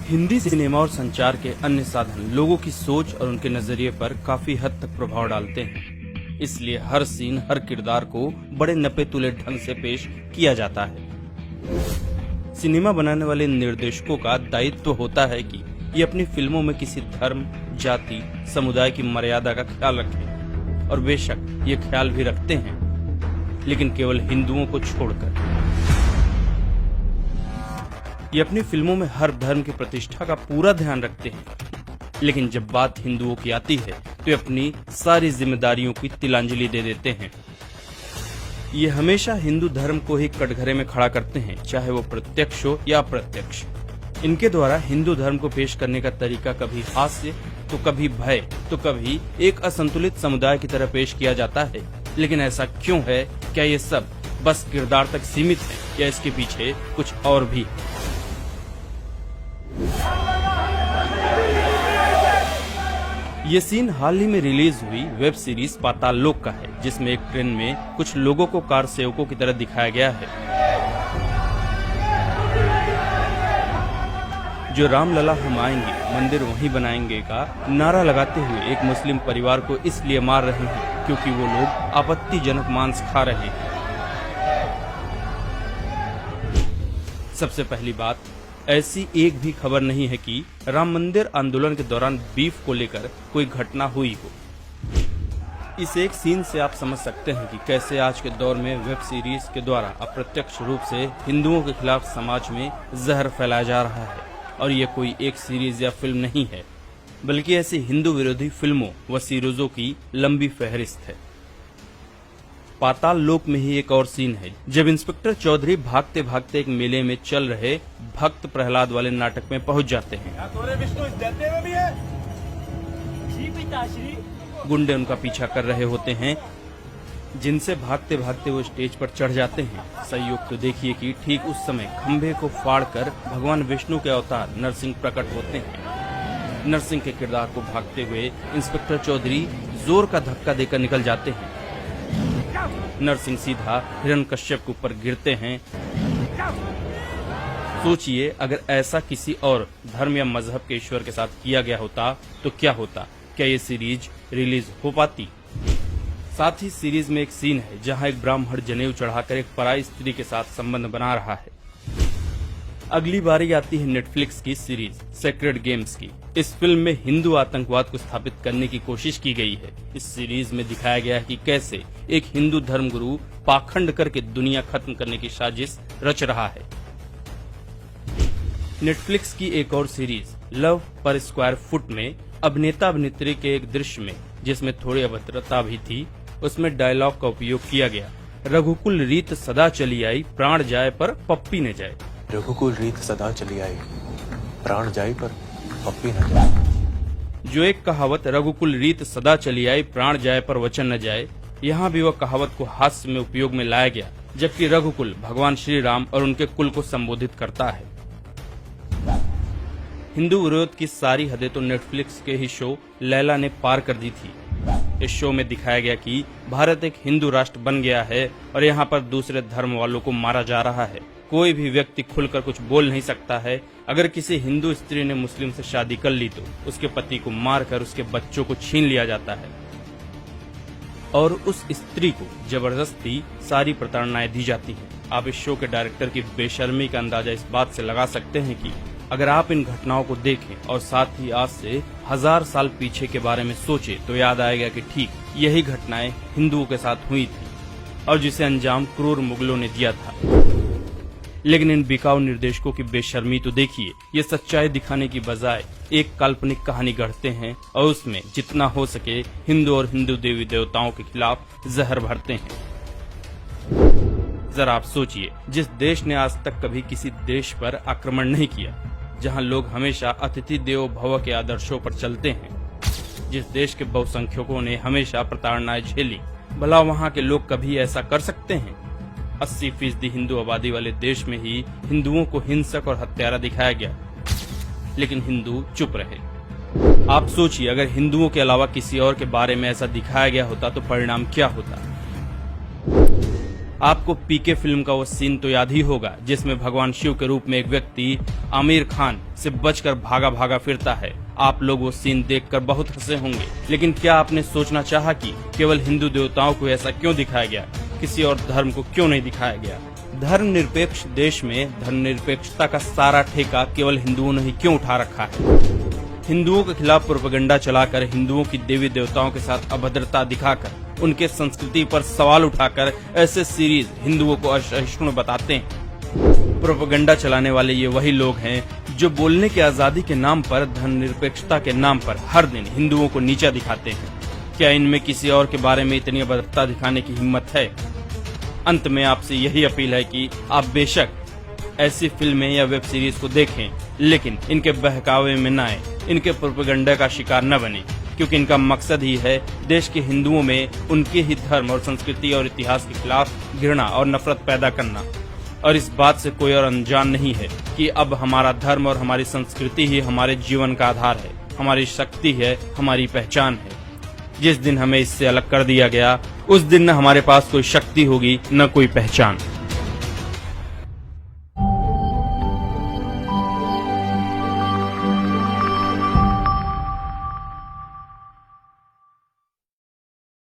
Hindi cinema और संचार के अन्य साधन लोगों की सोच और उनके नजरिए पर काफी हद तक प्रभाव डालते हैं। इसलिए हर सीन, हर किरदार को बड़े नपे तुले ढंग से पेश किया जाता है। सिनेमा बनाने वाले निर्देशकों का दायित्व होता है कि ये अपनी फिल्मों में किसी धर्म, जाति, समुदाय की मर्यादा का ख्याल रखें, और बेशक ये ख्याल भी रखते हैं, लेकिन केवल हिंदुओं को छोड़कर। ये अपनी फिल्मों में हर धर्म की प्रतिष्ठा का पूरा ध्यान रखते हैं, लेकिन जब बात हिंदुओं की आती है तो ये अपनी सारी जिम्मेदारियों की तिलांजलि दे देते हैं। ये हमेशा हिंदू धर्म को ही कटघरे में खड़ा करते हैं, चाहे वो प्रत्यक्ष हो या अप्रत्यक्ष। इनके द्वारा हिंदू धर्म को पेश करने का तरीका कभी हास्य, तो कभी भय, तो कभी एक असंतुलित समुदाय की तरह पेश किया जाता है। लेकिन ऐसा क्यों है? क्या ये सब बस किरदार तक सीमित है या इसके पीछे कुछ और भी? ये सीन हाल ही में रिलीज हुई वेब सीरीज पाताल लोक का है, जिसमें एक ट्रेन में कुछ लोगों को कार सेवकों की तरह दिखाया गया है, जो रामलला हम आएंगे, मंदिर वहीं बनाएंगे का नारा लगाते हुए एक मुस्लिम परिवार को इसलिए मार रहे हैं क्योंकि वो लोग आपत्तिजनक मांस खा रहे हैं। सबसे पहली बात, ऐसी एक भी खबर नहीं है कि राम मंदिर आंदोलन के दौरान बीफ को लेकर कोई घटना हुई हो। इस एक सीन से आप समझ सकते हैं कि कैसे आज के दौर में वेब सीरीज के द्वारा अप्रत्यक्ष रूप से हिंदुओं के खिलाफ समाज में जहर फैलाया जा रहा है। और ये कोई एक सीरीज या फिल्म नहीं है, बल्कि ऐसी हिंदू विरोधी फिल्मों व सीरीजों की लंबी फहरिस्त है। पाताल लोक में ही एक और सीन है, जब इंस्पेक्टर चौधरी भागते भागते एक मेले में चल रहे भक्त प्रहलाद वाले नाटक में पहुंच जाते हैं। गुंडे उनका पीछा कर रहे होते हैं, जिनसे भागते भागते वो स्टेज पर चढ़ जाते हैं। संयोग तो देखिए कि ठीक उस समय खंभे को फाड़कर भगवान विष्णु के अवतार नरसिंह प्रकट होते हैं। नरसिंह के किरदार को भागते हुए इंस्पेक्टर चौधरी जोर का धक्का देकर निकल जाते हैं। नरसिंह सीधा हिरण्यकश्यप के ऊपर गिरते हैं। सोचिए, अगर ऐसा किसी और धर्म या मजहब के ईश्वर के साथ किया गया होता तो क्या होता? क्या ये सीरीज रिलीज हो पाती? साथ ही सीरीज में एक सीन है जहां एक ब्राह्मण जनेऊ चढ़ाकर एक पराई स्त्री के साथ संबंध बना रहा है। अगली बारी आती है नेटफ्लिक्स की सीरीज सेक्रेड गेम्स की। इस फिल्म में हिंदू आतंकवाद को स्थापित करने की कोशिश की गई है। इस सीरीज में दिखाया गया है कि कैसे एक हिंदू धर्मगुरु पाखंड करके दुनिया खत्म करने की साजिश रच रहा है। नेटफ्लिक्स की एक और सीरीज लव पर स्क्वायर फुट में अभिनेता अभिनेत्री के एक दृश्य में, जिसमें थोड़ी अभद्रता भी थी, उसमें डायलॉग का उपयोग किया गया, रघुकुल रीत सदा चली आई, प्राण जाए पर पप्पी न जाए। रघुकुल रीत सदा चली आई, प्राण जाए पर पप्पी न जाए। जो एक कहावत रघुकुल रीत सदा चली आई, प्राण जाए पर वचन न जाए, यहाँ भी वह कहावत को हास्य में उपयोग में लाया गया, जबकि रघुकुल भगवान श्री राम और उनके कुल को संबोधित करता है। हिंदू विरोध की सारी हदें तो नेटफ्लिक्स के ही शो लैला ने पार कर दी थी। इस शो में दिखाया गया कि भारत एक हिंदू राष्ट्र बन गया है और यहाँ पर दूसरे धर्म वालों को मारा जा रहा है। कोई भी व्यक्ति खुलकर कुछ बोल नहीं सकता है। अगर किसी हिंदू स्त्री ने मुस्लिम से शादी कर ली तो उसके पति को मारकर उसके बच्चों को छीन लिया जाता है और उस स्त्री को जबरदस्ती सारी प्रताड़नाएं दी जाती है। आप इस शो के डायरेक्टर की बेशर्मी का अंदाजा इस बात से लगा सकते हैं कि अगर आप इन घटनाओं को देखें और साथ ही आज से 1000 साल पीछे के बारे में सोचें तो याद आएगा कि ठीक यही घटनाएं हिंदुओं के साथ हुई थी और जिसे अंजाम क्रूर मुगलों ने दिया था। लेकिन इन बिकाऊ निर्देशकों की बेशर्मी तो देखिए, ये सच्चाई दिखाने की बजाय एक काल्पनिक कहानी गढ़ते हैं और उसमें जितना हो सके हिंदू और हिंदू देवी देवताओं के खिलाफ जहर भरते हैं। जरा आप सोचिए, जिस देश ने आज तक कभी किसी देश पर आक्रमण नहीं किया, जहां लोग हमेशा अतिथि देवो भव के आदर्शों पर चलते हैं, जिस देश के बहुसंख्यकों ने हमेशा प्रताड़नाएं झेली, भला वहां के लोग कभी ऐसा कर सकते हैं? 80% हिंदू आबादी वाले देश में ही हिंदुओं को हिंसक और हत्यारा दिखाया गया, लेकिन हिंदू चुप रहे। आप सोचिए, अगर हिंदुओं के अलावा किसी और के बारे में ऐसा दिखाया गया होता तो परिणाम क्या होता? आपको पीके फिल्म का वो सीन तो याद ही होगा जिसमें भगवान शिव के रूप में एक व्यक्ति आमिर खान से बचकर भागा भागा फिरता है। आप लोग वो सीन देखकर बहुत हंसे होंगे, लेकिन क्या आपने सोचना चाहा कि केवल हिंदू देवताओं को ऐसा क्यों दिखाया गया, किसी और धर्म को क्यों नहीं दिखाया गया? धर्मनिरपेक्ष देश में धर्मनिरपेक्षता का सारा ठेका केवल हिंदुओं ने ही क्यों उठा रखा है? हिंदुओं के खिलाफ प्रोपेगेंडा चलाकर, हिंदुओं की देवी देवताओं के साथ अभद्रता दिखाकर, उनके संस्कृति पर सवाल उठाकर ऐसे सीरीज हिंदुओं को असहिष्णु बताते हैं। प्रोपेगेंडा चलाने वाले ये वही लोग हैं जो बोलने की आजादी के नाम पर, धर्मनिरपेक्षता के नाम पर हर दिन हिंदुओं को नीचा दिखाते हैं। क्या इनमें किसी और के बारे में इतनी अभद्रता दिखाने की हिम्मत है? अंत में आपसे यही अपील है कि आप बेशक ऐसी फिल्में या वेब सीरीज को देखें, लेकिन इनके बहकावे में न आए, इनके प्रोपेगेंडा का शिकार न बने, क्योंकि इनका मकसद ही है देश के हिंदुओं में उनके ही धर्म और संस्कृति और इतिहास के खिलाफ घृणा और नफरत पैदा करना। और इस बात से कोई और अनजान नहीं है कि अब हमारा धर्म और हमारी संस्कृति ही हमारे जीवन का आधार है, हमारी शक्ति है, हमारी पहचान है। जिस दिन हमें इससे अलग कर दिया गया, उस दिन न हमारे पास कोई शक्ति होगी, न कोई पहचान।